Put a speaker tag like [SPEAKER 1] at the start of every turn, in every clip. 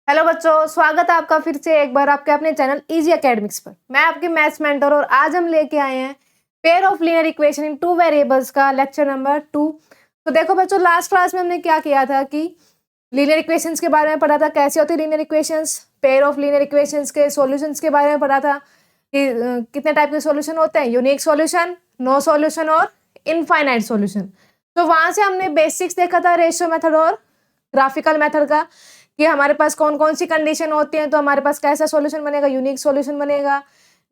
[SPEAKER 1] Hello बच्चों, स्वागत है आपका फिर से एक बार आपके अपने चैनल इजी एकेडमिक्स पर। मैं आपकी मैथ्स मेंटर और आज हम लेके आए हैं pair of linear equation in two variables का लेक्चर नंबर 2। तो देखो बच्चों, लास्ट क्लास में हमने क्या किया था कि लीनियर इक्वेशंस के बारे में पढ़ा था, कैसे होती है linear equations, pair of linear equations के सॉल्यूशंस के बारे में पढ़ा था कि कितने टाइप के सॉल्यूशन होते हैं, यूनिक सॉल्यूशन, नो सॉल्यूशन और इनफाइनाइट सॉल्यूशन। तो वहां से हमने बेसिक्स देखा था रेशियो मेथड और ग्राफिकल मेथड का कि हमारे पास कौन कौन सी कंडीशन होती है तो हमारे पास कैसा सॉल्यूशन बनेगा, यूनिक सॉल्यूशन बनेगा,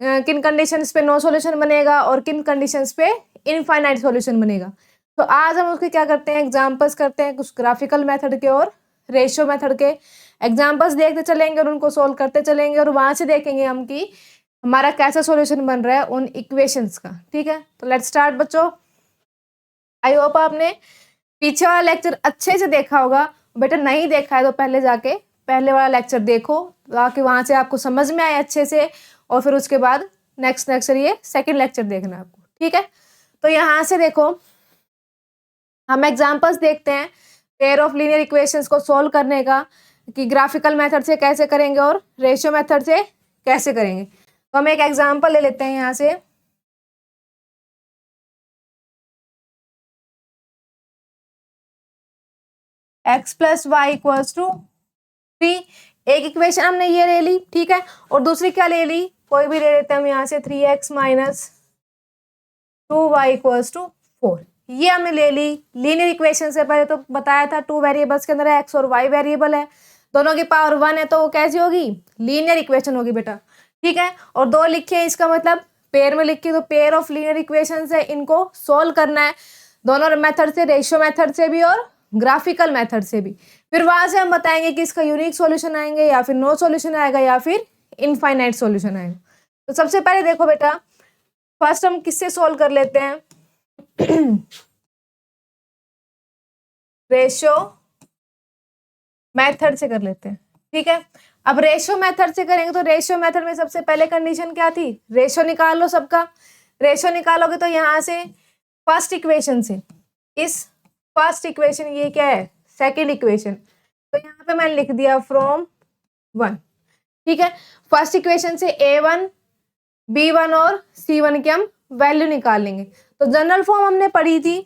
[SPEAKER 1] किन कंडीशंस पे नो सॉल्यूशन बनेगा और किन कंडीशंस पे इनफाइनाइट सॉल्यूशन बनेगा। तो आज हम उसके क्या करते हैं, एग्जांपल्स करते हैं, कुछ ग्राफिकल मेथड के और रेशियो मेथड के एग्जांपल्स देखते चलेंगे और उनको सोल्व करते चलेंगे और वहां से देखेंगे हम कि हमारा कैसा सॉल्यूशन बन रहा है उन इक्वेशंस का। ठीक है, तो लेट्स स्टार्ट बच्चों। आई होप आपने पीछे वाला लेक्चर अच्छे से देखा होगा। बेटा नहीं देखा है तो पहले जाके पहले वाला लेक्चर देखो ताकि वहां से आपको समझ में आए अच्छे से, और फिर उसके बाद नेक्स्ट लेक्चर ये सेकंड लेक्चर देखना आपको। ठीक है, तो यहाँ से देखो हम एग्जांपल्स देखते हैं पेयर ऑफ लीनियर इक्वेशंस को सोल्व करने का कि ग्राफिकल मेथड से कैसे करेंगे और रेशियो मेथड से कैसे करेंगे। तो हम एक एग्जाम्पल ले लेते हैं यहाँ से। x plus y equals to 3। एक इक्वेशन हमने ये ले ली, ठीक है, और दूसरी क्या ले ली, कोई भी ले लेते हैं हम यहाँ से 3x minus 2y equals to 4। ये हमने ले ली लीनियर इक्वेशन से। पहले तो बताया था टू वेरिएबल्स के अंदर x और y वेरिएबल है, दोनों की पावर 1 है तो वो कैसी होगी, लीनियर इक्वेशन होगी बेटा। ठीक है, और दो लिखे हैं इसका मतलब पेयर में लिखी, तो पेयर ऑफ लीनियर इक्वेशन है, इनको सोल्व करना है दोनों मेथड से, रेशियो मेथड से भी और ग्राफिकल मेथड से भी। फिर वहां से हम बताएंगे कि इसका यूनिक सॉल्यूशन आएंगे या फिर नो सॉल्यूशन आएगा या फिर इनफाइनाइट सॉल्यूशन आएगा। तो सबसे पहले देखो बेटा, फर्स्ट हम किससे सोल्व कर लेते हैं रेशियो मेथड से कर लेते हैं। ठीक है, अब रेशियो मेथड से करेंगे तो रेशियो मेथड में सबसे पहले कंडीशन क्या थी, रेशियो निकाल लो सबका। रेशियो निकालोगे तो यहाँ से फर्स्ट इक्वेशन से इस फर्स्ट इक्वेशन, ये क्या है सेकंड इक्वेशन, तो यहाँ पे मैंने लिख दिया फ्रॉम 1। ठीक है, फर्स्ट इक्वेशन से a1 b1 और c1 की हम वैल्यू निकाल लेंगे। तो जनरल फॉर्म हमने पढ़ी थी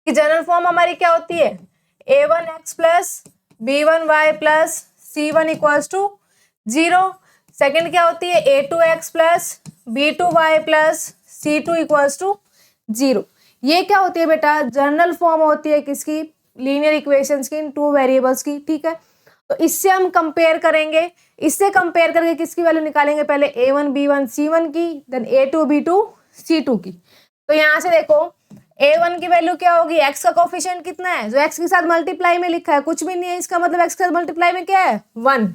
[SPEAKER 1] कि जनरल फॉर्म हमारी क्या होती है, a1x plus b1y plus c1 equals to 0। Second क्या होती है, a2x plus b2y plus c2 equals to 0। ये क्या होती है बेटा, जनरल फॉर्म होती है किसकी, लीनियर इक्वेशंस की इन टू वेरिएबल्स की। ठीक है, तो इससे हम कंपेयर करेंगे, इससे कंपेयर करके किसकी वैल्यू निकालेंगे, पहले a1 b1 c1 की, देन a2 b2 c2 की। तो यहाँ से देखो a1 की वैल्यू क्या होगी, x का कोफिशिएंट कितना है, जो x के साथ मल्टीप्लाई में लिखा है कुछ भी नहीं है, इसका मतलब x के साथ मल्टीप्लाई में क्या है 1।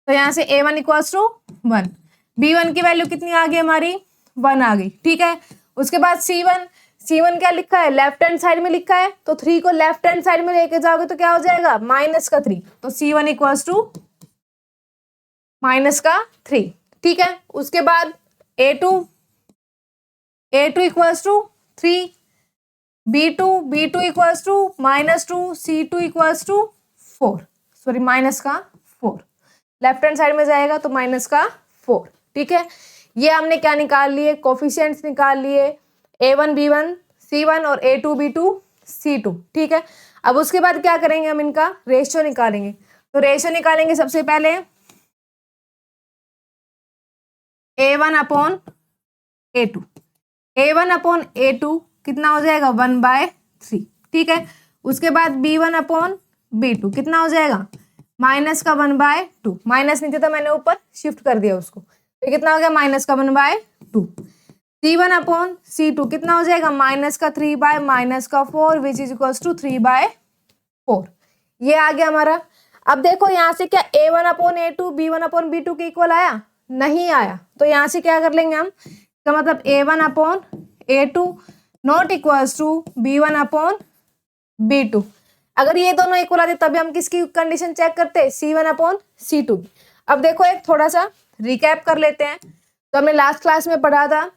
[SPEAKER 1] तो यहाँ से a1 इक्वल्स टू 1, b1 की वैल्यू कितनी आ गई हमारी 1 आ गई। ठीक है, उसके बाद c1, c1 क्या लिखा है, लेफ्ट हैंड साइड में लिखा है, तो 3 को लेफ्ट हैंड साइड में लेके जाओगे तो क्या हो जाएगा माइनस का 3, तो c1 इक्वल्स टू माइनस का 3। ठीक है, उसके बाद a2 equals to 3, b2 equals to -2, c2 equals to 4, sorry minus का 4, लेफ्ट हैंड साइड में जाएगा तो माइनस का 4। ठीक है, ये हमने क्या निकाल लिए, कोफिशिएंट्स निकाल लिए, a1 b1 c1 और a2 b2 c2। ठीक है, अब उसके बाद क्या करेंगे, हम इनका रेशियो निकालेंगे। तो रेशियो निकालेंगे सबसे पहले a1 upon a2, a1 upon a2 कितना हो जाएगा 1/3। ठीक है, उसके बाद b1 अपॉन b2 कितना हो जाएगा माइनस का 1/2, माइनस नहीं था मैंने ऊपर शिफ्ट कर दिया उसको, तो कितना हो गया माइनस का 1/2। c1 अपॉन c2 कितना हो जाएगा माइनस का 3/-4 विच इज इक्वल्स टू 3/4। ये आ गया हमारा। अब देखो यहाँ से क्या a1 upon a2 b1 upon b2 के इक्वल आया, नहीं आया, तो यहाँ से क्या कर लेंगे हम, तो मतलब a1 upon a2 not equals to b1 upon b2। अगर ये दोनों इक्वल आते तभी हम किसकी कंडीशन चेक करते, c1 अपॉन c2। अब देखो एक थोड़ा सा रिकैप कर लेते हैं। तो हमने लास्ट क्लास में पढ़ा था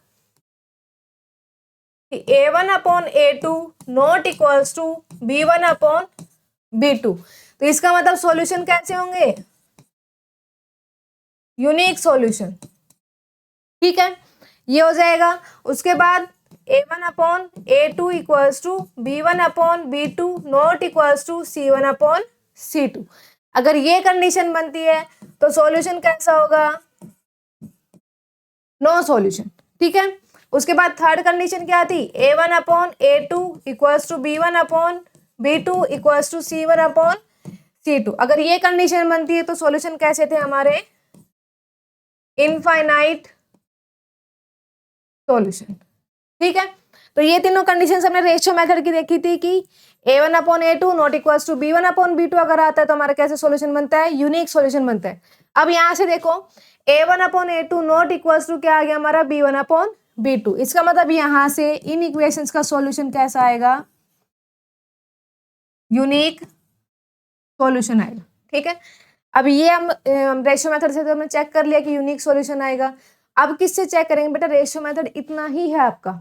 [SPEAKER 1] कि a1 upon a2 not equals to b1 upon b2। तो इसका मतलब सॉल्यूशन कैसे होंगे, यूनिक सॉल्यूशन। ठीक है, ये हो जाएगा। उसके बाद a1 upon a2 equals to b1 upon b2 not equals to c1 upon c2। अगर ये कंडीशन बनती है तो सॉल्यूशन कैसा होगा, नो सॉल्यूशन। ठीक है, उसके बाद थर्ड कंडीशन क्या थी, a1 upon a2 equals to b1 upon b2 equals to c1 upon c2। अगर ये कंडीशन बनती है तो सॉल्यूशन कैसे थे हमारे, इनफाइनाइट सॉल्यूशन। ठीक है, तो ये तीनों कंडीशंस हमने रेशियो मेथड की देखी थी कि a1 upon a2 not equals to b1 upon b2 अगर आता है तो हमारा कैसे सॉल्यूशन बनता है, यूनिक सॉल्यूशन बनता है। अब यहां से देखो a1 upon a2 not equals to क्या आ गया हमारा, b1 अपॉन b2। इसका मतलब यहां से इन इक्वेशंस का सॉल्यूशन कैसा आएगा, यूनिक सॉल्यूशन आएगा। ठीक है, अब ये हम रेशियो मेथड से तो हमने चेक कर लिया कि यूनिक सॉल्यूशन आएगा। अब किससे चेक करेंगे बेटा, रेशियो मेथड इतना ही है आपका,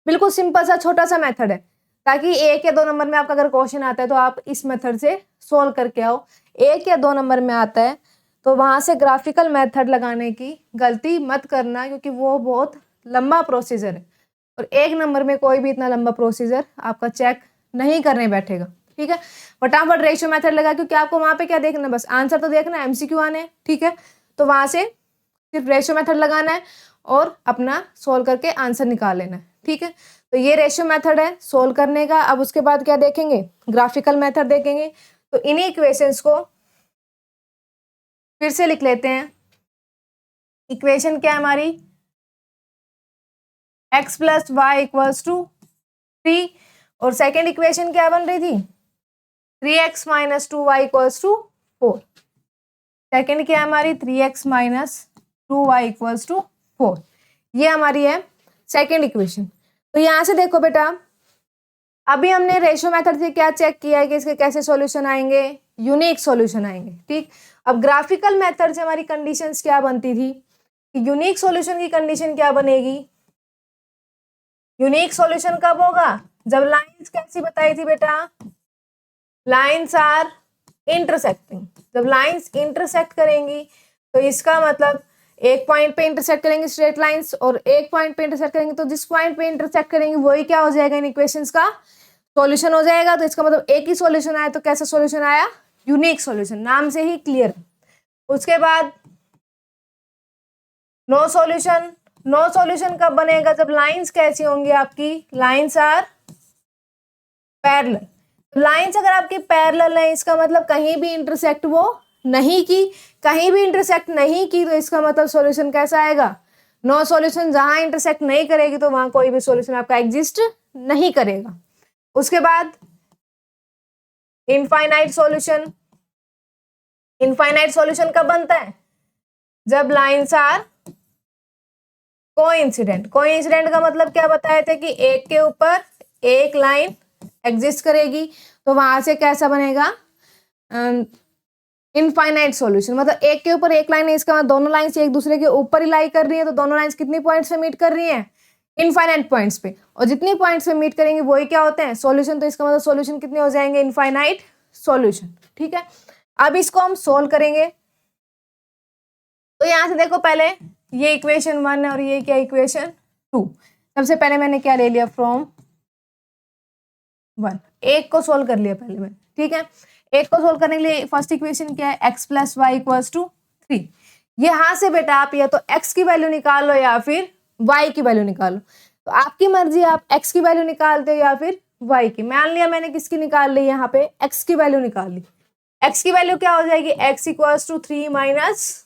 [SPEAKER 1] बिल्कुल सिंपल सा छोटा सा मेथड है, ताकि 1 या 2 नंबर में आपका अगर क्वेश्चन आता है तो आप इस मेथड से सोल्व करके आओ। 1 या 2 नंबर में आता है तो वहां से ग्राफिकल मेथड लगाने की गलती मत करना, क्योंकि वो बहुत लंबा प्रोसीजर है और 1 नंबर में कोई भी इतना लंबा प्रोसीजर आपका चेक नहीं करने बैठेगा। ठीक है, फटाफट रेशियो मेथड लगा, क्योंकि आपको वहां पे क्या देखना है, बस आंसर तो देखना है, एमसीक्यू आने हैं। ठीक है, तो वहां से सिर्फ रेशियो मेथड लगाना है और अपना सोल्व करके आंसर निकाल लेना है। ठीक है, तो ये रेशियो मेथड है सोल्व करने का। अब उसके बाद क्या देखेंगे, ग्राफिकल मेथड देखेंगे। तो इन्हीं इक्वेशंस को फिर से लिख लेते हैं। इक्वेशन क्या है हमारी, x plus y equals to 3, और सेकेंड इक्वेशन क्या बन रही थी, 3x minus 2y equals to 4। Second क्या है हमारी, 3x minus 2y equals to 4। ये हमारी है सेकेंड इक्वेशन। तो यहां से देखो बेटा, अभी हमने रेशियो मेथड से क्या चेक किया है कि इसके कैसे सॉल्यूशन आएंगे, यूनिक सॉल्यूशन आएंगे। ठीक, अब ग्राफिकल मेथड से हमारी कंडीशंस क्या बनती थी, यूनिक सॉल्यूशन की कंडीशन क्या बनेगी, यूनिक सॉल्यूशन कब होगा, जब लाइंस कैसी बताई थी बेटा, लाइंस आर इंटरसेक्टिंग। जब लाइंस इंटरसेक्ट करेंगी तो इसका मतलब एक पॉइंट पे इंटरसेक्ट करेंगे स्ट्रेट लाइंस, और एक पॉइंट पे इंटरसेक्ट करेंगे तो जिस पॉइंट पे इंटरसेक्ट करेंगे वही क्या हो जाएगा, इन इक्वेशंस का सॉल्यूशन हो जाएगा। तो इसका मतलब एक ही सॉल्यूशन आया, तो कैसा सॉल्यूशन आया, यूनिक सॉल्यूशन, नाम से ही क्लियर। उसके बाद नो सॉल्यूशन। नो सॉल्यूशन कब बनेगा, जब लाइंस कैसी होंगी आपकी, लाइंस आर पैरेलल। लाइंस अगर आपकी पैरेलल है, इसका मतलब कहीं भी इंटरसेक्ट वो नहीं की, कहीं भी इंटरसेक्ट नहीं की, तो इसका मतलब सॉल्यूशन कैसा आएगा, नो सॉल्यूशन। जहां इंटरसेक्ट नहीं करेगी तो वहां कोई भी सॉल्यूशन आपका एग्जिस्ट नहीं करेगा। उसके बाद इनफाइनाइट सॉल्यूशन। इनफाइनाइट सॉल्यूशन कब बनता है, जब लाइंस आर कोइंसिडेंट। कोइंसिडेंट का मतलब क्या बताए थे कि एक के ऊपर एक लाइन एग्जिस्ट करेगी, तो वहां से कैसा बनेगा, इनफाइनाइट सॉल्यूशन। मतलब एक के ऊपर एक लाइन है, इसका मतलब दोनों लाइंस एक दूसरे के ऊपर ही लाई कर रही है, तो दोनों लाइंस कितनी पॉइंट्स पे मीट कर रही हैं, इनफाइनाइट पॉइंट्स पे, और जितनी पॉइंट्स पे मीट करेंगे वही क्या होते हैं, सॉल्यूशन। तो इसका मतलब सॉल्यूशन कितने हो जाएंगे, इनफाइनाइट सॉल्यूशन। ठीक है, अब इसको हम सोल्व करेंगे। तो यहां से देखो, पहले ये इक्वेशन 1 है और ये क्या इक्वेशन 2। सबसे पहले मैंने क्या ले लिया, फ्रॉम 1, एक को सोल्व कर लिया पहले मैंने। ठीक है, एक को सोल्व करने के लिए फर्स्ट इक्वेशन क्या है, x plus y equals to 3। यहां से बेटा आप या तो x की वैल्यू निकाल लो या फिर y की वैल्यू निकालो, तो आपकी मर्जी, आप x की वैल्यू निकालते हो या फिर y की। मान लिया मैंने किसकी निकाल ली, यहाँ पे x की वैल्यू निकाल ली। x की वैल्यू क्या हो जाएगी, x equals to 3 minus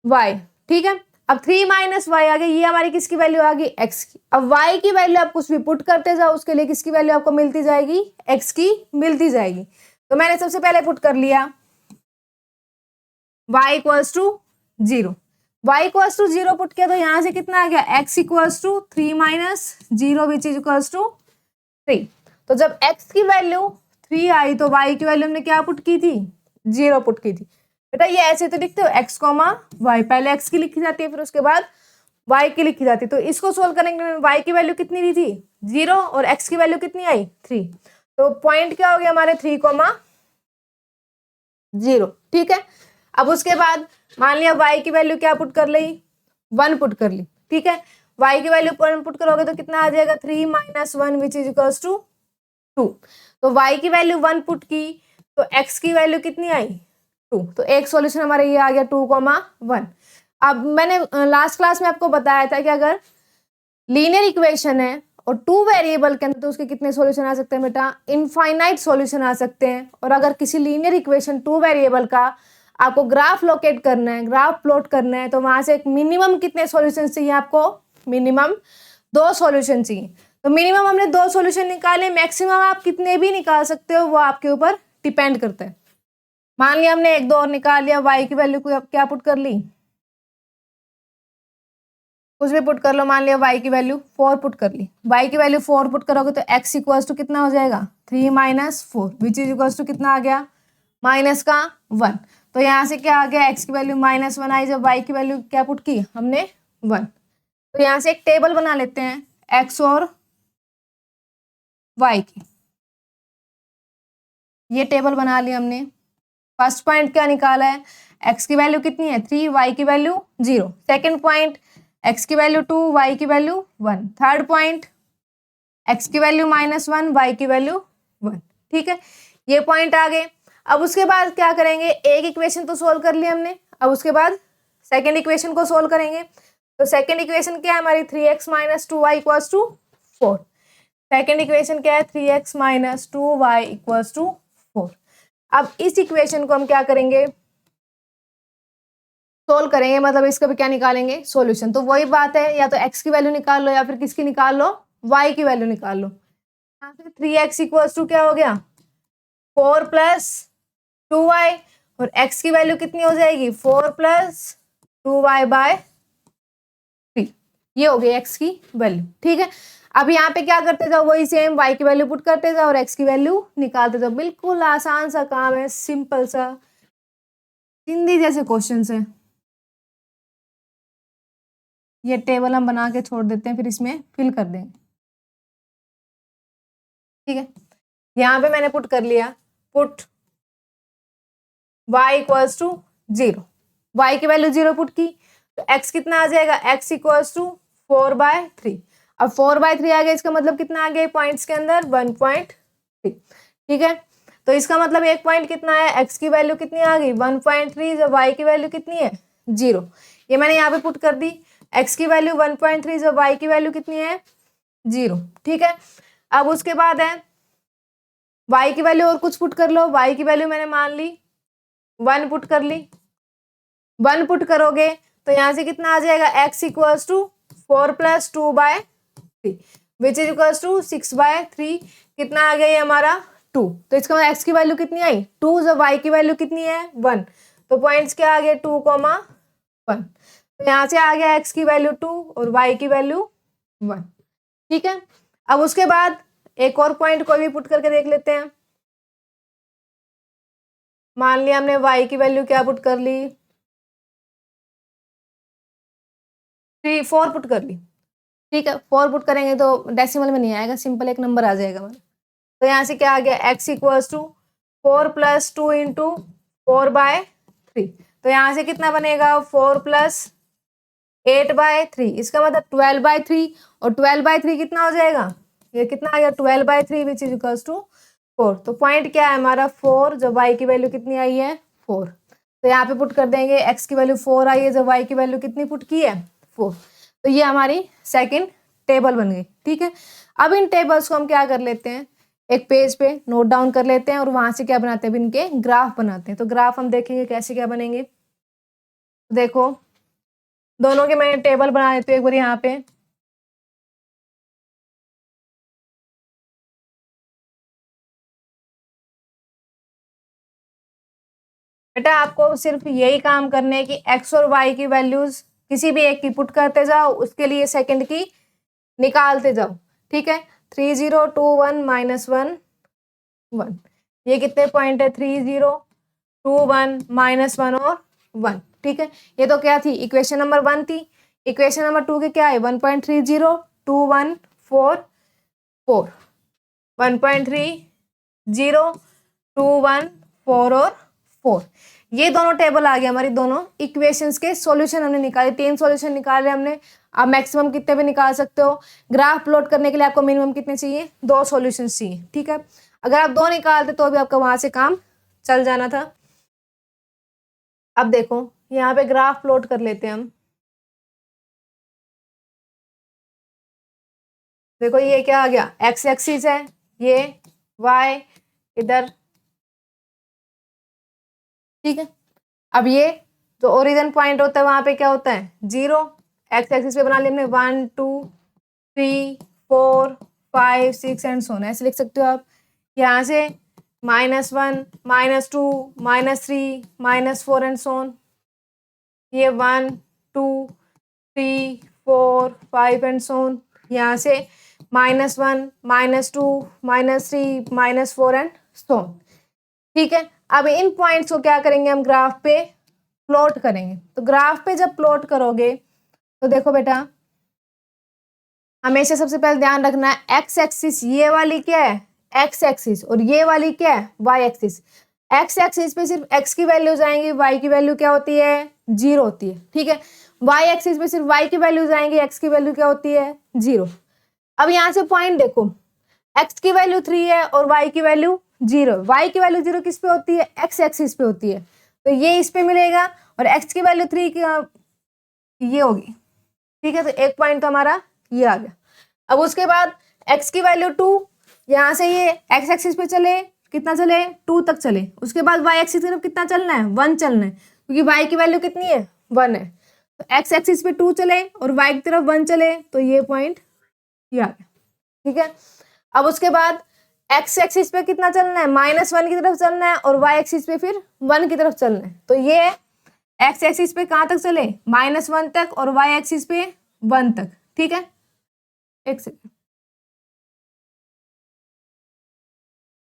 [SPEAKER 1] y। ठीक है, अब 3 माइनस वाई आ गई, ये हमारी किसकी वैल्यू आ गई, x की। अब y की वैल्यू आप कुछ भी पुट करते जाओ, उसके लिए किसकी वैल्यू आपको मिलती जाएगी, x की मिलती जाएगी। तो मैंने सबसे पहले पुट कर लिया y equals to 0। y equals to 0 put किया तो यहां से कितना आ गया, x equals to 3 minus 0 which is equals to 3। तो जब x की वैल्यू 3 आई तो y की वैल्यू हमने क्या पुट की थी, 0 पुट की थी। बेटा ये ऐसे तो लिखते हो x कॉमा वाई, पहले x की लिखी जाती है फिर उसके बाद y की लिखी जाती है। तो इसको सोल्व करेंगे, y की वैल्यू कितनी दी थी 0 और x की वैल्यू कितनी आई 3। तो पॉइंट क्या हो गया हमारे 3,0, ठीक है। अब उसके बाद मान लिया y की वैल्यू क्या पुट कर ली, 1 पुट कर ली, ठीक है। y की वैल्यू 1 पुट करोगे तो कितना आ जाएगा 3 - 1 विच इज इक्वल्स टू 2। तो y की वैल्यू 1 पुट की तो x की वैल्यू कितनी आई 2। तो एक सॉल्यूशन हमारा ये आ गया 2,1। अब मैंने लास्ट क्लास में आपको बताया था कि अगर लीनियर इक्वेशन है और 2 वेरिएबल के अंदर तो उसके कितने सॉल्यूशन आ सकते हैं बेटा, इनफाइनाइट सॉल्यूशन आ सकते हैं। और अगर किसी लीनियर इक्वेशन 2 वेरिएबल का आपको ग्राफ लोकेट करना है, ग्राफ प्लॉट करना है, तो वहां से एक मिनिमम कितने सॉल्यूशन चाहिए आपको, मिनिमम 2 सॉल्यूशन चाहिए। तो मिनिमम हमने 2 सॉल्यूशन निकाले, मैक्सिमम आप कितने भी निकाल सकते हो वो आपके ऊपर डिपेंड करता है। मान लिया हमने 1 2 और निकाल लिया, y की वैल्यू को क्या पुट कर ली, कुछ भी पुट कर लो, मान लिया y की वैल्यू 4 पुट कर ली। y की वैल्यू 4 पुट करोगे तो x इक्वल्स टू कितना हो जाएगा 3 - 4 विच इज इक्वल्स टू कितना आ गया -1। तो यहाँ से क्या आ गया, x की वैल्यू -1 आई, जब y की वैल्यू क्या पुट की हमने 1। तो यहाँ से एक टेबल बना लेते हैं x और y की, ये टेबल बना लिया हमने। फर्स्ट पॉइंट क्या निकाला है, x की वैल्यू कितनी है 3, y की वैल्यू 0। सेकेंड पॉइंट x की वैल्यू 2, y की वैल्यू 1। थर्ड पॉइंट x की वैल्यू -1, y की वैल्यू 1, ठीक है। ये पॉइंट आ गए। अब उसके बाद क्या करेंगे, एक इक्वेशन तो सोल्व कर लिया हमने, अब उसके बाद सेकेंड इक्वेशन को सोल्व करेंगे। तो सेकेंड इक्वेशन क्या है हमारी 3x - 2y equals to 4। Second equation क्या है 3x - 2y इक्वल्स टू 4। अब इस इक्वेशन को हम क्या करेंगे, सोल्व करेंगे, मतलब इसका भी क्या निकालेंगे सॉल्यूशन। तो वही बात है, या तो x की वैल्यू निकाल लो या फिर किसकी निकाल लो, y की वैल्यू निकाल लो। यहाँ से 3x इक्वल्स टू क्या हो गया 4 + 2y, और x की वैल्यू कितनी हो जाएगी 4 + 2y/3। ये हो गई x की वैल्यू, ठीक है। अब यहाँ पे क्या करते जाओ, वही सेम y की वैल्यू पुट करते जाओ और x की वैल्यू निकालते जाओ। बिल्कुल आसान सा काम है, सिंपल सा हिंदी जैसे क्वेश्चन है। ये टेबल हम बना के छोड़ देते हैं, फिर इसमें फिल कर देंगे, ठीक है। यहाँ पे मैंने पुट कर लिया, put y equals to 0, y की वैल्यू 0 पुट की तो x कितना आ जाएगा, x इक्वल्स टू 4/3। अब 4/3 आ गया, इसका मतलब कितना आ गया पॉइंट्स के अंदर 1.3, ठीक है। तो इसका मतलब एक पॉइंट कितना है, x की वैल्यू कितनी आ गई 1.3, जब y की वैल्यू कितनी है 0। ये मैंने यहाँ पे पुट कर दी, x की वैल्यू 1.3, जब y की वैल्यू कितनी है 0, ठीक है। अब उसके बाद है y की वैल्यू और कुछ पुट कर लो, y की वैल्यू मैंने मान ली 1 पुट कर ली। 1 पुट करोगे तो यहाँ से कितना आ जाएगा, x equals to 4 + 2/3 which is equals to 6/3। कितना आ गया ये हमारा 2। तो इसका मतलब x की वैल्यू कितनी आई 2, जब y की वैल्यू कितनी है 1। तो पॉइंट्स क्या आ गए 2,1। तो यहाँ से आ गया x की वैल्यू 2 और y की वैल्यू 1, ठीक है। अब उसके बाद एक और पॉइंट कोई भी पुट करके देख लेते हैं। मान लिया हमने y की वैल्यू क्या पुट कर ली 4 पुट कर ली, ठीक है। 4 पुट करेंगे तो डेसिमल में नहीं आएगा, सिंपल एक नंबर आ जाएगा हमारा। तो यहाँ से क्या आ गया x इक्वल्स टू 4 + 2 × 4/3। तो यहाँ से कितना बनेगा 4 + 8/3, इसका मतलब 12/3, और 12/3 कितना हो जाएगा, ये कितना आ गया 12/3 विच इज इक्वल्स टू 4। तो पॉइंट क्या है हमारा 4, जब y की वैल्यू कितनी आई है 4। तो यहाँ पे पुट कर देंगे, x की वैल्यू 4 आई है, जब y की वैल्यू कितनी पुट की है 4। तो ये हमारी सेकंड टेबल बन गई, ठीक है। अब इन टेबल्स को हम क्या कर लेते हैं, एक पेज पे नोट डाउन कर लेते हैं और वहां से क्या बनाते हैं, इनके ग्राफ बनाते हैं। तो ग्राफ हम देखेंगे कैसे क्या बनेंगे। देखो दोनों के मैं टेबल बना देती हूँ एक बार यहाँ पे। बेटा आपको सिर्फ यही काम करने है कि x और y की वैल्यूज किसी भी एक की पुट करते जाओ, उसके लिए सेकंड की निकालते जाओ, ठीक है। 3 0 2 1 -1 1, ये कितने पॉइंट है 3 0 2 1 -1 और 1, ठीक है। ये तो क्या थी इक्वेशन नंबर 1 थी। इक्वेशन नंबर 2 के क्या है 1.30 2 1 4 4 1.3 0, 2, 1, 4 और 4। ये दोनों टेबल आ गया हमारी दोनों इक्वेशंस के सॉल्यूशन हमने निकाले, 3 सॉल्यूशन निकाले हमने। आप मैक्सिमम कितने भी निकाल सकते हो। ग्राफ प्लॉट करने के लिए आपको मिनिमम कितने चाहिए, 2 सॉल्यूशन चाहिए, ठीक है। अगर आप 2 निकालते तो भी आपका वहां से काम चल जाना था। अब देखो यहाँ पे ग्राफ प्लॉट कर लेते हैं हम। देखो ये क्या आ गया, एक्स एक्सिस है, ये वाई इधर, ठीक है। अब ये जो ओरिजिन पॉइंट होता है वहां पे क्या होता है, 0। एक्स एक्सिस पे बना लिया हमने 1, 2, 3, 4, 5, 6 एंड सो ऑन, ऐसे लिख सकते हो आप। यहाँ से -1, -2, -3, -4 एंड सो ऑन। ये 1, 2, 3, 4, 5 एंड सो ऑन। यहाँ से -1, -2, -3, -4 एंड सो ऑन, ठीक है। अब इन पॉइंट्स को क्या करेंगे हम, ग्राफ पे प्लॉट करेंगे। तो ग्राफ पे जब प्लॉट करोगे तो देखो बेटा, हमेशा सबसे पहले ध्यान रखना है एक्स एक्सिस ये वाली क्या है, एक्स एक्सिस, और ये वाली क्या है, वाई एक्सिस। एक्स एक्सिस पे सिर्फ एक्स की वैल्यू आएंगी, वाई की वैल्यू क्या होती है, 0 होती है, ठीक है। वाई एक्सिस पे सिर्फ वाई की वैल्यूज आएंगी, एक्स की वैल्यू क्या होती है, 0। अब यहाँ से पॉइंट देखो, एक्स की वैल्यू 3 है और वाई की वैल्यू 0। वाई की वैल्यू 0 किस पे होती है, एक्स एक्सिस पे होती है, तो ये इस पे मिलेगा। और एक्स की वैल्यू 3 ये होगी, ठीक है। तो एक पॉइंट तो हमारा ये आ गया। अब उसके बाद x की वैल्यू 2, यहाँ से ये x एक्सिस पे चले, कितना चले, 2 तक चले। उसके बाद y एक्सिस की तरफ कितना चलना है, 1 चलना है, क्योंकि y की वैल्यू कितनी है, 1 है। तो x एक्सिस पे 2 चले और y की तरफ 1 चले, तो ये पॉइंट ये आ गया, ठीक है। अब उसके बाद x एक्सिस पे कितना चलना है, -1 की तरफ चलना है, और y एक्सिस पे फिर 1 की तरफ चलना है। तो ये x एक्सिस पे कहाँ तक चले, -1 तक, और y एक्सिस पे 1 तक, ठीक है। एक सेकंड,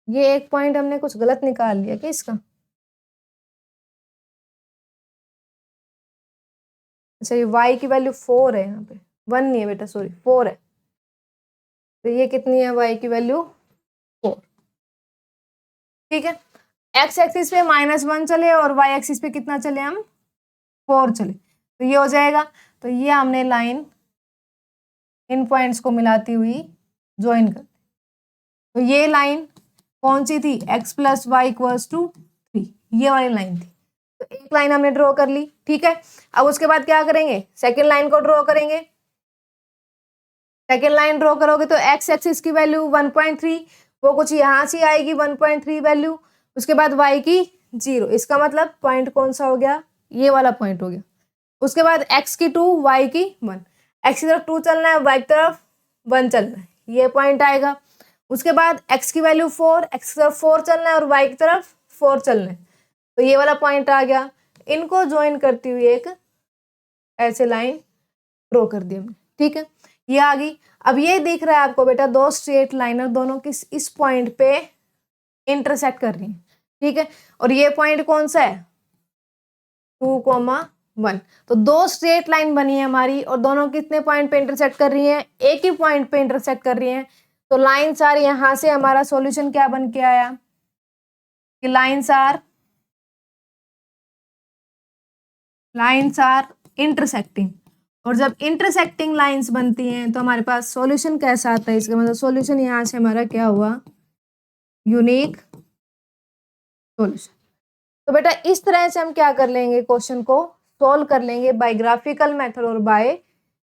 [SPEAKER 1] ये एक पॉइंट हमने कुछ गलत निकाल लिया क्या इसका, अच्छा ये y की वैल्यू 4 है, यहाँ पे 1 नहीं है बेटा, सॉरी 4 है। तो ये कितनी है, y की वैल्यू 4, ठीक है। x एक्सिस पे -1 चले और y एक्सिस पे कितना चले हम, 4 चले, तो ये हो जाएगा। तो ये हमने लाइन इन पॉइंट्स को मिलाती हुई ज्वाइन कर, तो ये लाइन कौन सी थी, x + y = 3, ये वाली लाइन थी। तो एक लाइन हमने ड्रॉ कर ली, ठीक है। अब उसके बाद क्या करेंगे, सेकेंड लाइन को ड्रॉ करेंगे। सेकेंड लाइन ड्रॉ करोगे तो x एक्सिस की वैल्यू 1.3, वो कुछ यहाँ से आएगी 1.3 वैल्यू। उसके बाद y की 0, इसका मतलब पॉइंट कौन सा हो गया, ये वाला पॉइंट हो गया। उसके बाद x की 2, y की 1, x की तरफ 2 चलना है, y की तरफ 1 चलना है, ये पॉइंट आएगा। उसके बाद x की वैल्यू 4, x की तरफ 4 चलना है और y की तरफ 4 चलना है, तो ये वाला पॉइंट आ गया। इनको ज्वाइन करती हुई एक ऐसे लाइन ड्रॉ कर दी हमने, ठीक है, ये आ गई। अब ये दिख रहा है आपको बेटा, दो स्ट्रेट लाइनर दोनों किस इस पॉइंट पे इंटरसेक्ट कर रही है, ठीक है। और ये पॉइंट कौन सा है, 2,1। तो दो स्ट्रेट लाइन बनी है हमारी और दोनों कितने पॉइंट पे इंटरसेक्ट कर रही हैं, एक ही पॉइंट पे इंटरसेक्ट कर रही हैं। तो लाइन्स आर, यहां से हमारा सॉल्यूशन क्या बन के आया कि लाइन्स आर इंटरसेक्टिंग। और जब इंटरसेक्टिंग लाइंस बनती हैं तो हमारे पास सॉल्यूशन कैसा आता है, इसका मतलब सॉल्यूशन यहाँ से हमारा क्या हुआ, यूनिक सॉल्यूशन। तो बेटा इस तरह से हम क्या कर लेंगे, क्वेश्चन को सोल्व कर लेंगे बाय ग्राफिकल मेथड और बाय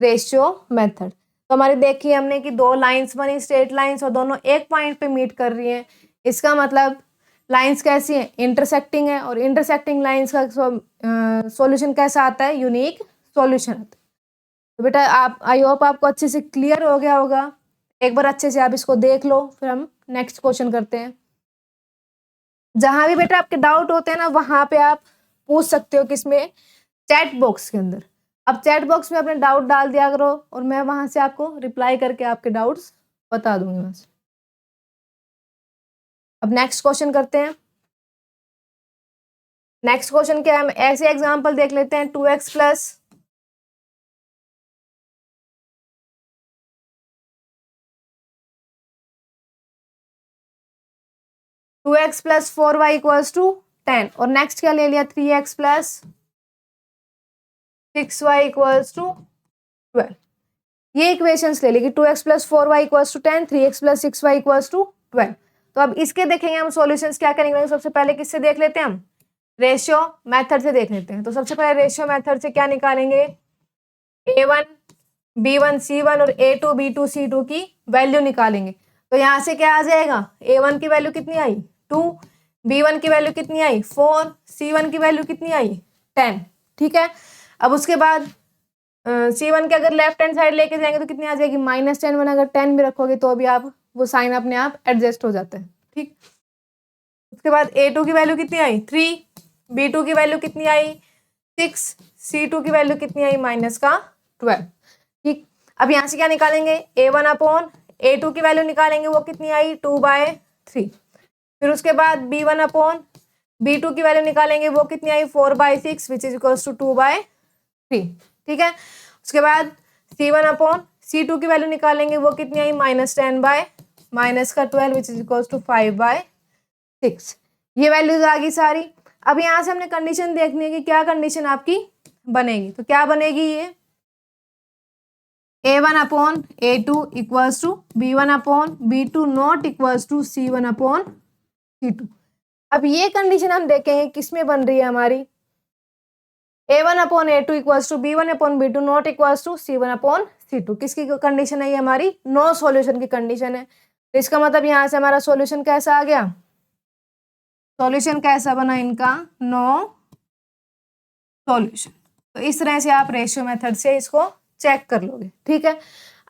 [SPEAKER 1] रेशियो मेथड। तो हमारे देखिए हमने कि दो लाइंस बनी, स्ट्रेट लाइंस, और दोनों एक पॉइंट पे मीट कर रही हैं। इसका मतलब लाइंस कैसी हैं, इंटरसेक्टिंग है, और इंटरसेक्टिंग लाइंस का सॉल्यूशन कैसा आता है, यूनिक सॉल्यूशन आता है। तो बेटा आप, आई होप आपको अच्छे से क्लियर हो गया होगा। एक बार अच्छे से आप इसको देख लो, फिर हम नेक्स्ट क्वेश्चन करते हैं। जहां भी बेटा आपके डाउट होते हैं ना, वहां पे आप पूछ सकते हो, किसमें, चैट बॉक्स के अंदर। अब चैट बॉक्स में अपने डाउट डाल दिया करो और मैं वहां से आपको रिप्लाई करके आपके डाउट्स बता दूंगी बस। अब नेक्स्ट क्वेश्चन करते हैं। नेक्स्ट क्वेश्चन क्या है, हम ऐसे एग्जांपल देख लेते हैं, 2x plus 2x plus 4y equals to 10 और नेक्स्ट क्या ले लिया 3x plus 6y equals to 12। ये इक्वेशंस ले ली कि 2x plus 4y equals to 10, 3x plus 6y equals to 12। तो अब इसके देखेंगे हम सॉल्यूशंस क्या करेंगे। सबसे पहले किससे देख लेते हैं हम, रेशियो मेथड से देख लेते हैं। तो सबसे पहले रेशियो मेथड से क्या निकालेंगे, a1 b1 c1 और a2 b2 c2 की वैल्यू निकालेंगे। तो यहाँ से क्या आ जाएगा, a1 की वैल्यू कितनी आई 2, b1 की वैल्यू कितनी आई 4, c1 की वैल्यू कितनी आई 10। ठीक है, अब उसके बाद c1 के अगर लेफ्ट हैंड साइड लेके जाएंगे तो कितनी आ जाएगी -10। अगर 10 भी रखोगे तो भी आप वो साइन अपने आप एडजस्ट हो जाता है। ठीक, उसके बाद a2 की वैल्यू कितनी आई 3, b2 की वैल्यू कितनी आई 6, c2 की वैल्यू कितनी आई -12। ठीक, अब यहाँ से क्या निकालेंगे a1 अपॉन a2 की वैल्यू निकालेंगे, वो कितनी आई 2/3। फिर उसके बाद b1 अपॉन b2 की वैल्यू निकालेंगे, वो कितनी आई 4/6 विच इज इक्वल्स टू 2/3। ठीक है, उसके बाद c1 अपॉन c2 की वैल्यू निकालेंगे, वो कितनी आई -10/-12 विच इज इक्वल्स टू 5/6। ये वैल्यूज आ गई सारी। अब यहाँ से हमने कंडीशन देखनी है कि क्या कंडीशन आपकी बनेगी। तो क्या बनेगी, ये a1 upon a2 equals to b1 upon b2 not equals to c1 upon c2। अब ये कंडीशन हम देखेंगे किसमें बन रही है हमारी, a1 upon a2 equals to b1 upon b2 not equals to c1 upon c2। किसकी कंडीशन है ये, हमारी नो सॉल्यूशन की कंडीशन है। तो इसका मतलब यहाँ से हमारा सॉल्यूशन कैसा आ गया, सॉल्यूशन कैसा बना इनका, नो सॉल्यूशन। तो इस तरह से आप रेशियो मेथड से इसको चेक कर लोगे। ठीक है,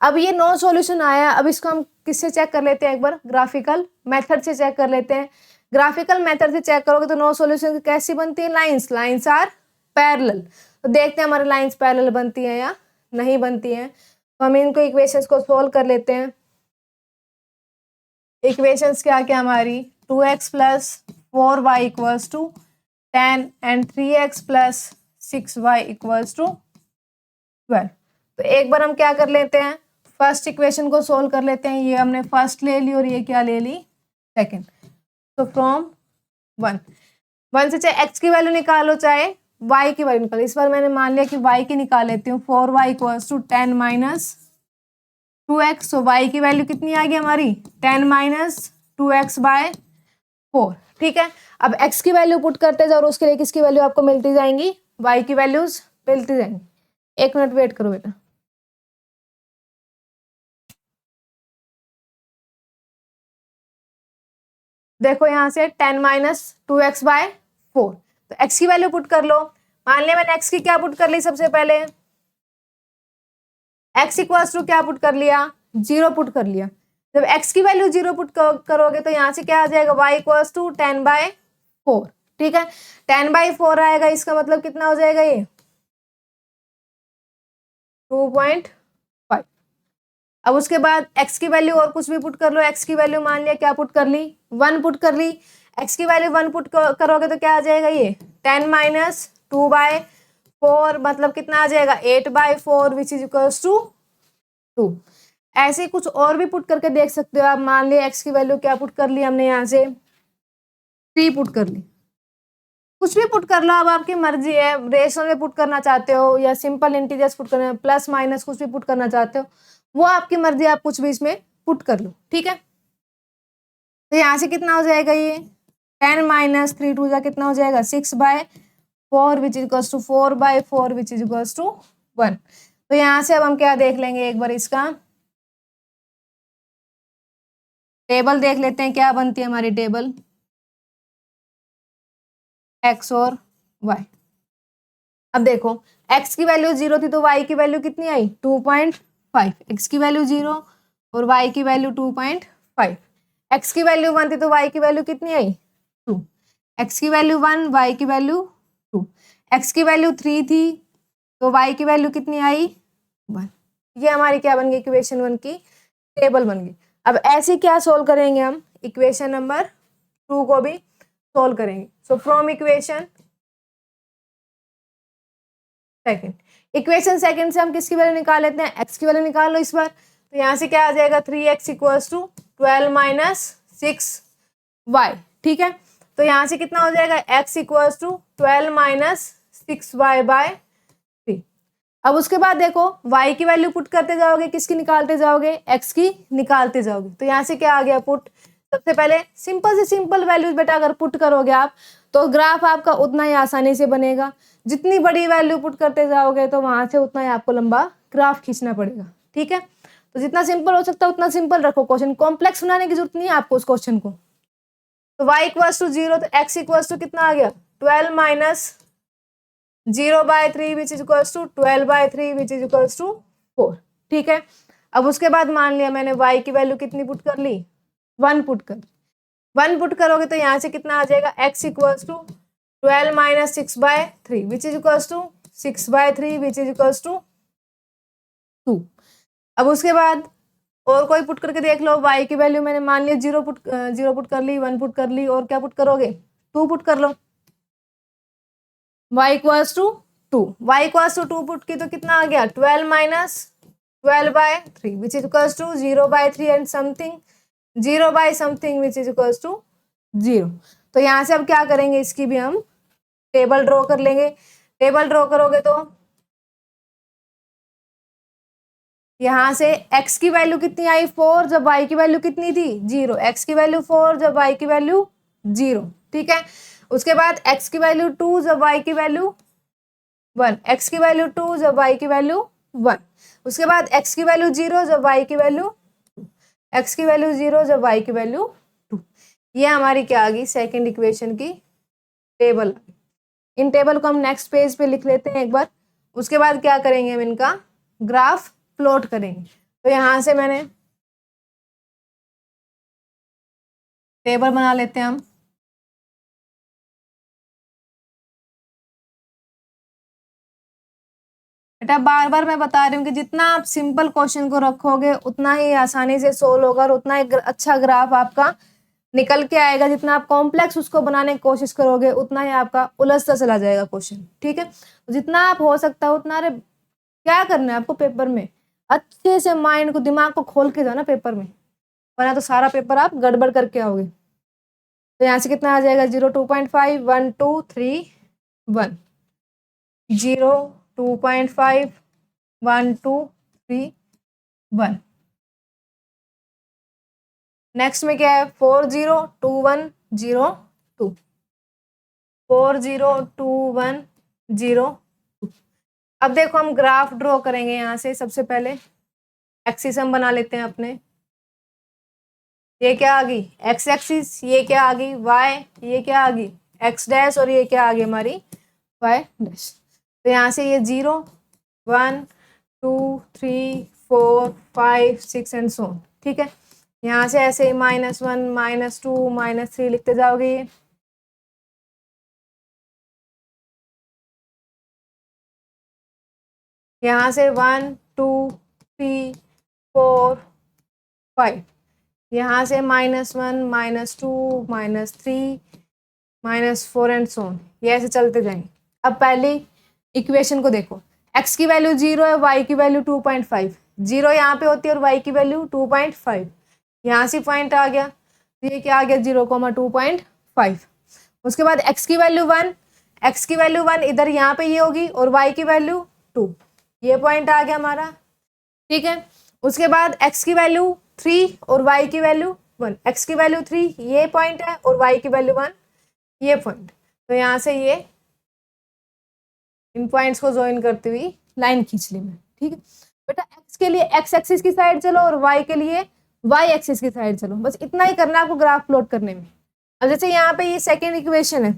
[SPEAKER 1] अब ये नो सॉल्यूशन आया, अब इसको हम किससे चेक कर लेते हैं, एक बार ग्राफिकल मेथड से चेक कर लेते हैं। ग्राफिकल मेथड से चेक करोगे तो नो सॉल्यूशन कैसी बनती है, लाइंस आर पैरेलल। तो देखते हैं हमारी लाइंस पैरेलल बनती है या नहीं बनती है। तो हम इनको इक्वेशंस को सोल्व कर लेते हैं। इक्वेशंस क्या क्या हमारी, 2x plus 4y equals to 10 and 3x plus 6y equals to 12। तो एक बार हम क्या कर लेते हैं, फर्स्ट इक्वेशन को सोल्व कर लेते हैं। ये हमने फर्स्ट ले ली और ये क्या ले ली सेकंड। तो फ्रॉम 1 से चाहे x की वैल्यू निकालो चाहे y की वैल्यू निकालो। इस बार मैंने मान लिया कि y की निकाल लेती हूँ। 4y equals to 10 minus 2x। तो y की वैल्यू कितनी आ गई हमारी 10 माइनस 2x/4। ठीक है, अब x की वैल्यू पुट करते जाओ और उसके लिए किसकी वैल्यू आपको मिलती जाएंगी, y की वैल्यूज मिलती जाएंगी। एक मिनट वेट करो बेटा। देखो यहाँ से 10 माइनस 2x/4। तो x की वैल्यू पुट कर लो। मान लिया मैंने x की क्या पुट कर ली, सबसे पहले x इक्वल्स टू क्या पुट कर लिया, 0 पुट कर लिया। जब x की वैल्यू 0 पुट करोगे तो यहाँ से क्या आ जाएगा, y इक्वल्स टू 10/4। ठीक है, 10/4 आएगा, इसका मतलब कितना हो जाएगा ये 2.5। अब उसके बाद x की वैल्यू और कुछ भी पुट कर लो। x की वैल्यू मान लिया क्या पुट कर ली, 1 पुट कर ली। x की वैल्यू 1 पुट करोगे तो क्या आ जाएगा ये 10 माइनस 2/4 मतलब कितना आ जाएगा 8/4 विच इज इक्वल्स टू 2। ऐसे कुछ और भी पुट करके देख सकते हो आप। मान लिया x की वैल्यू क्या पुट कर ली हमने, यहाँ से 3 पुट कर ली। कुछ भी पुट कर लो, अब आपकी मर्जी है। रेशनल में पुट करना चाहते हो या सिंपल इंटीजर्स पुट करना, प्लस माइनस कुछ भी पुट करना चाहते हो, वो आपकी मर्जी, आप कुछ भी इसमें पुट कर लो। ठीक है, तो यहाँ से कितना हो जाएगा ये 10 माइनस 3 2 जा कितना हो जाएगा 6/4 which is equals to 4/4 which is equals to 1। तो यहाँ से अब हम क्या देख लेंगे, एक बार इसका टेबल देख लेते हैं। क्या बनती है हमारी टेबल, x और y। अब देखो x की वैल्यू 0 थी तो y की वैल्यू कितनी आई 2.5। x की वैल्यू 0 और y की वैल्यू 2.5। x की वैल्यू 1 थी तो y की वैल्यू कितनी आई 2। x की वैल्यू 1, y की वैल्यू 2। x की वैल्यू 3 थी तो y की वैल्यू कितनी आई 1। ये हमारी क्या बन गई, इक्वेशन 1 की टेबल बन गई। अब ऐसे क्या सोल्व करेंगे हम, इक्वेशन नंबर 2 को भी सोल्व करेंगे। So from equation second, equation second से हम किसकी वैल्यू निकाल लेते हैं, x की वैल्यू निकाल लो इस बार। तो यहाँ से क्या आ जाएगा 3x equals to 12 minus 6y। ठीक है, तो यहाँ से कितना हो जाएगा, x equals to 12 minus 6y by 3। अब उसके बाद देखो y की वैल्यू पुट करते जाओगे, किसकी निकालते जाओगे, x की निकालते जाओगे। तो यहाँ से क्या आ गया पुट, सबसे पहले सिंपल से सिंपल वैल्यूज बेटा अगर पुट करोगे आप तो ग्राफ आपका उतना ही आसानी से बनेगा। जितनी बड़ी वैल्यू पुट करते जाओगे तो वहां से उतना ही आपको लंबा ग्राफ खींचना पड़ेगा। ठीक है, तो जितना सिंपल हो सकता है उतना सिंपल रखो क्वेश्चन, कॉम्प्लेक्स बनाने की जरूरत नहीं है आपको उस क्वेश्चन को। तो y इक्वल्स टू 0, तो x इक्वल्स टू कितना आ गया, 12 minus 0/3 which is equals to 12/3 which is equals to 4। ठीक है, अब उसके बाद मान लिया मैंने y की वैल्यू कितनी पुट कर ली, 1 पुट कर, 1 पुट करोगे तो यहाँ से कितना आ जाएगा, x equals to 12 minus 6/3 which is equals to 6/3 which is equals to 2। अब उसके बाद और कोई पुट करके देख लो, y की वैल्यू मैंने मान लिया 0 पुट कर ली, 1 पुट कर ली, और क्या पुट करोगे, 2 पुट कर लो। y equals to 2, y equals to 2 put की तो कितना आ गया, 12 minus 12/3 which is equals to 0/3 and something 0/समथिंग विच इज इक्वल्स टू 0। तो यहाँ से अब क्या करेंगे, इसकी भी हम टेबल ड्रॉ कर लेंगे। टेबल ड्रॉ करोगे तो यहाँ से x की वैल्यू कितनी आई, 4, जब y की वैल्यू कितनी थी, 0, x की वैल्यू 4 जब y की वैल्यू 0। ठीक है, उसके बाद x की वैल्यू 2 जब y की वैल्यू 1, x की वैल्यू 2 जब y की वैल्यू 1, उसके बाद x की वैल्यू 0 जब y की वैल्यू 2, x की वैल्यू 0 जब y की वैल्यू 2। ये हमारी क्या आ गई, सेकेंड इक्वेशन की टेबल। इन टेबल को हम नेक्स्ट पेज पे लिख लेते हैं एक बार, उसके बाद क्या करेंगे, हम इनका ग्राफ प्लॉट करेंगे। तो यहां से मैंने टेबल बना लेते हैं हम। बेटा बार बार मैं बता रही हूँ कि जितना आप सिंपल क्वेश्चन को रखोगे उतना ही आसानी से सोल्व होगा और उतना ही अच्छा ग्राफ आपका निकल के आएगा। जितना आप कॉम्प्लेक्स उसको बनाने की कोशिश करोगे उतना ही आपका उलझता चला जाएगा क्वेश्चन। ठीक है, तो जितना आप हो सकता है उतना, अरे क्या करना है आपको, पेपर में अच्छे से माइंड को, दिमाग को खोल के जाओ ना पेपर में, वरना तो सारा पेपर आप गड़बड़ करके आओगे। तो यहाँ से कितना आ जाएगा, 0, 2.5, 1, 2, 3, 1, 0, 2.5, 1, 2, 3, 1। नेक्स्ट में क्या है, 4, 0, 2, 1, 0, 2, 4, 0, 2, 1, 0, 2। अब देखो हम ग्राफ ड्रॉ करेंगे। यहाँ से सबसे पहले एक्सिस हम बना लेते हैं अपने। ये क्या आ गई, एक्स एक्सिस, ये क्या आ गई, वाई, ये क्या आ गई, एक्स डैश, और ये क्या आ गई हमारी वाई डैश। तो यहाँ से ये 0, 1, 2, 3, 4, 5, 6 एंड सो। ठीक है, यहाँ से ऐसे -1, -2, -3 लिखते जाओगे। ये यहाँ से 1, 2, 3, 4, 5, यहाँ से -1, -2, -3, -4 एंड सो ऑन, ये ऐसे चलते जाएंगे। अब पहली इक्वेशन को देखो, x की वैल्यू 0 है, y की वैल्यू 2.5, 0 यहाँ पे होती है और y की वैल्यू 2.5, यहाँ से पॉइंट आ गया, तो ये क्या आ गया, 0,2.5। उसके बाद x की वैल्यू 1, x की वैल्यू 1 इधर यहाँ पे ये होगी, और y की वैल्यू 2, ये पॉइंट आ गया हमारा। ठीक है, उसके बाद x की वैल्यू 3 और y की वैल्यू 1, x की वैल्यू 3 ये पॉइंट है और y की वैल्यू 1 ये पॉइंट। तो यहाँ से ये इन पॉइंट्स को ज्वाइन करती हुई लाइन खींच ली मैं। ठीक है बेटा, x के लिए x एक्सिस की साइड चलो और y के लिए y एक्सिस की साइड चलो, बस इतना ही करना है आपको ग्राफ प्लॉट करने में। अब जैसे यहाँ पे ये सेकेंड इक्वेशन है,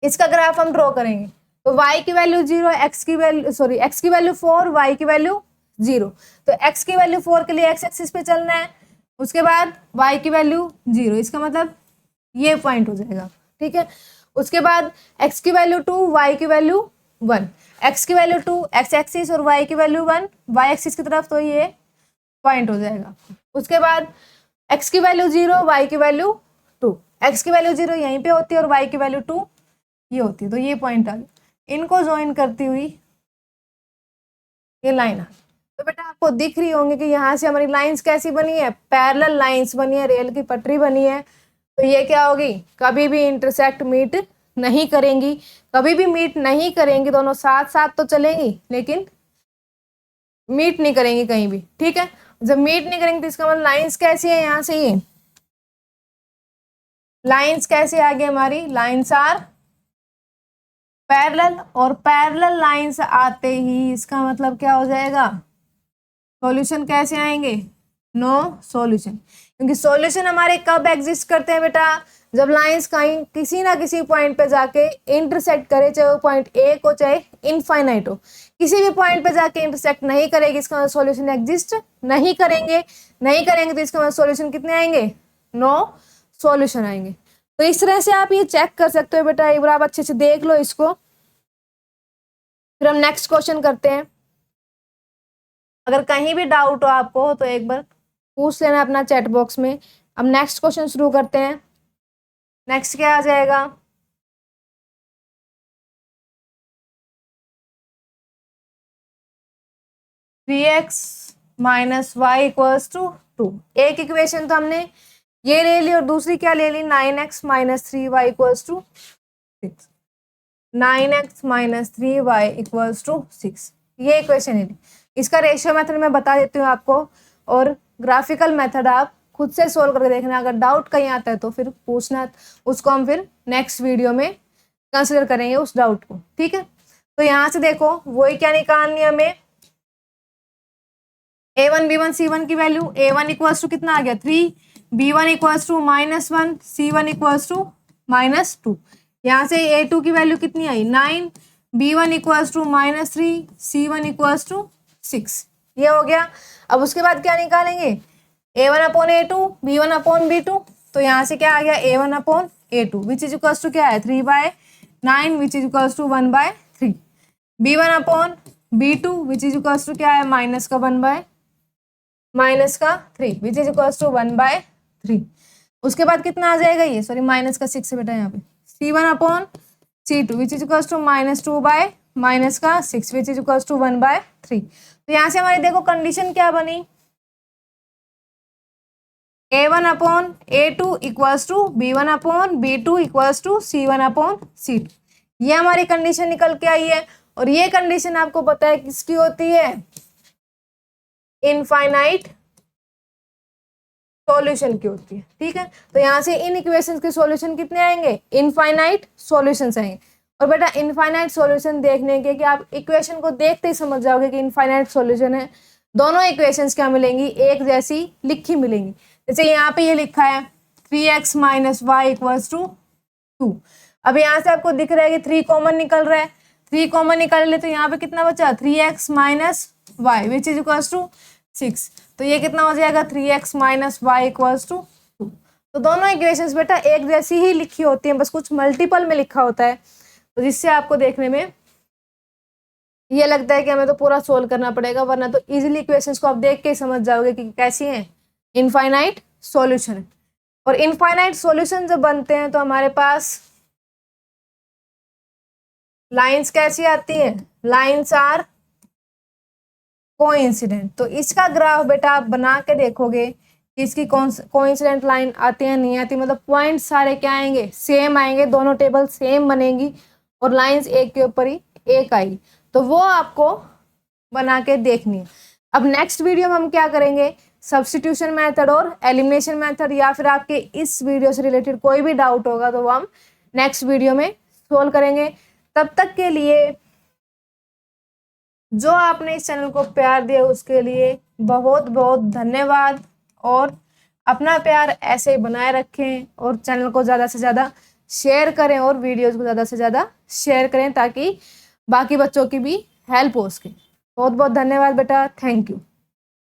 [SPEAKER 1] इसका ग्राफ हम ड्रॉ करेंगे। तो y की वैल्यू 0, x की वैल्यू 4, y की वैल्यू 0। तो x की वैल्यू 4 के लिए x एक्सिस पे चलना है, उसके बाद y की वैल्यू 0, इसका मतलब ये पॉइंट हो जाएगा। ठीक है, उसके बाद x की वैल्यू 2, y की वैल्यू 1, x की वैल्यू 2 x एक्सिस और y की वैल्यू 1 y एक्सिस की तरफ, तो ये पॉइंट हो जाएगा। उसके बाद x की वैल्यू 0, y की वैल्यू 2, x की वैल्यू 0 यहीं पे होती है और y की वैल्यू 2 ये होती है, तो ये पॉइंट आ गया। इनको ज्वाइन करती हुई ये लाइन आ गई। तो बेटा आपको दिख रही होंगी कि यहाँ से हमारी लाइंस कैसी बनी है, पैरेलल लाइंस बनी है, रेल की पटरी बनी है। तो ये क्या होगी, कभी भी इंटरसेक्ट मीट नहीं करेंगी, कभी भी मीट नहीं करेंगी, दोनों साथ साथ तो चलेंगी लेकिन मीट नहीं करेंगी कहीं भी, ठीक है। जब मीट नहीं करेंगे तो इसका मतलब लाइंस कैसी है, यहाँ से ये लाइंस कैसे आ गई हमारी, लाइंस आर पैरेलल, और पैरेलल लाइंस आते ही इसका मतलब क्या हो जाएगा, सॉल्यूशन कैसे आएंगे, नो सॉल्यूशन। क्योंकि सॉल्यूशन हमारे कब एग्जिस्ट करते हैं बेटा, जब लाइंस कहीं किसी ना किसी पॉइंट पे जाके इंटरसेक्ट करे, चाहे वो पॉइंट ए को चाहे इनफाइनाइट हो, किसी भी पॉइंट पे जाके इंटरसेक्ट नहीं करेगी, इसका मतलब सॉल्यूशन एग्जिस्ट नहीं करेंगे, नहीं करेंगे तो इसका मतलब सॉल्यूशन कितने आएंगे, नो सॉल्यूशन आएंगे। तो इस तरह से आप ये चेक कर सकते हो बेटा, एक बार आप अच्छे से देख लो इसको। फिर हम नेक्स्ट क्वेश्चन करते हैं। अगर कहीं भी डाउट हो आपको तो एक बार पूछ लेना अपना चैट बॉक्स में। अब नेक्स्ट क्वेश्चन शुरू करते हैं। नेक्स्ट क्या आ जाएगा, three x minus y equals to 2। एक इक्वेशन तो हमने ये ले ली और दूसरी क्या ले ली, 9x minus 3y equals to 6। 9x minus 3y equals to 6, ये इक्वेशन है। इसका रेशियो मेथड मैं बता देती हूँ आपको, और ग्राफिकल मेथड आप खुद से सोल्व करके देखना। अगर डाउट कहीं आता है तो फिर पूछना, उसको हम फिर नेक्स्ट वीडियो में कंसिडर करेंगे उस डाउट को, ठीक है। तो यहाँ से देखो वही क्या निकालनी है हमें, a1 b1 c1 की वैल्यू, a1 इक्वल्स टू कितना आ गया 3, b1 equals to -1, c1 equals to -2। यहाँ से a2 की वैल्यू कितनी आई 9, b1 equals to -3, c1 equals to 6, ये हो गया। अब उसके बाद क्या निकालेंगे, a1 upon a2, b1 upon b2। तो यहाँ से क्या आ गया a1 upon a2 which is equals to क्या है 3/9 which is equals to 1/3, b1 upon b2 which is equals to क्या है माइनस का 3 विच इज इक्वल्स टू 1/3। उसके बाद कितना आ जाएगा ये, सॉरी माइनस का 6 है बेटा यहाँ पे, c1 upon c2 which is equals to -2/-6 which is equals to 1/3। तो यहाँ से हमारी देखो कंडीशन क्या बनी, a1 upon a2 equals to b1 upon b2 equals to c1 upon c2, ये हमारी कंडीशन निकल के आई है। और ये कंडीशन आपको पता है किसकी होती है, इनफाइनाइट सॉल्यूशन की होती है, ठीक है। तो यहाँ से इन इक्वेशंस के सॉल्यूशन कितने आएंगे, इनफाइनाइट सॉल्यूशंस आएंगे। और बेटा इनफाइनाइट सॉल्यूशन देखने के कि आप इक्वेशन को देखते ही समझ जाओगे कि इनफाइनाइट सॉल्यूशन है, दोनों इक्वेशंस क्या मिलेंगी, एक जैसी लिखी मिलेंगी। जैसे यहाँ पे ये लिखा है 3x minus y equals to 2। अब यहाँ से आपको दिख रहा है कि 3 कॉमन निकल रहा है, 3 कॉमन निकाल ले तो यहाँ पे कितना बचा 3x minus y which is equals to 6। तो ये कितना हो जाएगा 3x minus y equals to 2। तो दोनों इक्वेशंस बेटा एक जैसी ही लिखी होती हैं, बस कुछ मल्टीपल में लिखा होता है, तो जिससे आपको देखने में ये लगता है कि हमें तो पूरा सोल्व करना पड़ेगा, वरना तो इजीली इक्वेशंस को आप देख के ही समझ जाओगे कि कैसी हैं, इनफाइनाइट सॉल्यूशन है। और इनफाइनाइट सॉल्यूशन जब बनते हैं तो हमारे पास लाइंस कैसी आती है, लाइंस आर कोइंसिडेंट। तो इसका ग्राफ बेटा आप बना के देखोगे कि इसकी कोइंसिडेंट लाइन आती है नहीं आती, मतलब पॉइंट सारे क्या आएंगे, सेम आएंगे, दोनों टेबल सेम बनेंगी और लाइंस एक के ऊपर ही एक आएगी, तो वो आपको बना के देखनी है। अब नेक्स्ट वीडियो में हम क्या करेंगे, सब्स्टिट्यूशन मेथड और एलिमिनेशन मेथड, या फिर आपके इस वीडियो से रिलेटेड कोई भी डाउट होगा तो वो हम नेक्स्ट वीडियो में सोल्व करेंगे। तब तक के लिए जो आपने इस चैनल को प्यार दिया उसके लिए बहुत बहुत धन्यवाद, और अपना प्यार ऐसे ही बनाए रखें और चैनल को ज़्यादा से ज़्यादा शेयर करें और वीडियोस को ज़्यादा से ज़्यादा शेयर करें ताकि बाकी बच्चों की भी हेल्प हो सके। बहुत बहुत धन्यवाद बेटा, थैंक यू।